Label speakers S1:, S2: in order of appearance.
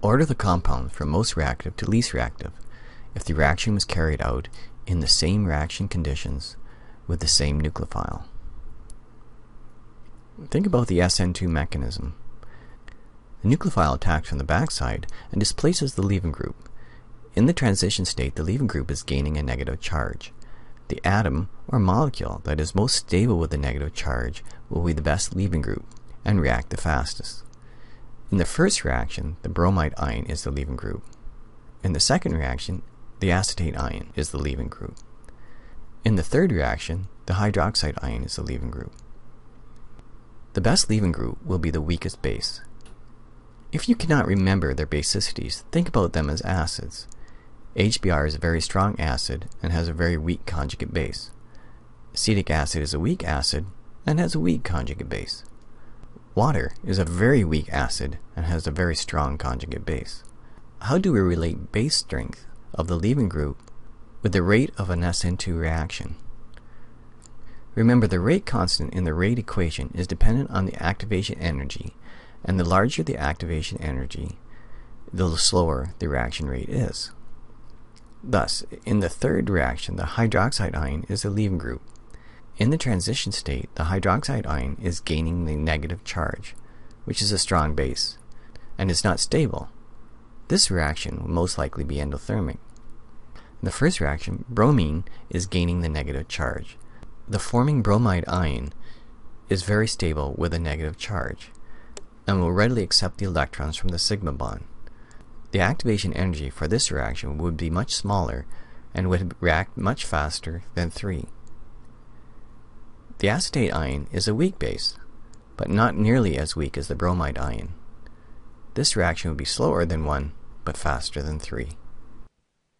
S1: Order the compounds from most reactive to least reactive if the reaction was carried out in the same reaction conditions with the same nucleophile. Think about the SN2 mechanism. The nucleophile attacks from the backside and displaces the leaving group. In the transition state, the leaving group is gaining a negative charge. The atom or molecule that is most stable with a negative charge will be the best leaving group and react the fastest. In the first reaction, the bromide ion is the leaving group. In the second reaction, the acetate ion is the leaving group. In the third reaction, the hydroxide ion is the leaving group. The best leaving group will be the weakest base. If you cannot remember their basicities, think about them as acids. HBr is a very strong acid and has a very weak conjugate base. Acetic acid is a weak acid and has a weak conjugate base. Water is a very weak acid and has a very strong conjugate base. How do we relate base strength of the leaving group with the rate of an SN2 reaction? Remember, the rate constant in the rate equation is dependent on the activation energy, and the larger the activation energy, the slower the reaction rate is. Thus, in the third reaction, the hydroxide ion is the leaving group. In the transition state, the hydroxide ion is gaining the negative charge, which is a strong base, and is not stable. This reaction will most likely be endothermic. In the first reaction, bromine is gaining the negative charge. The forming bromide ion is very stable with a negative charge, and will readily accept the electrons from the sigma bond. The activation energy for this reaction would be much smaller and would react much faster than 3. The acetate ion is a weak base, but not nearly as weak as the bromide ion. This reaction would be slower than 1, but faster than 3.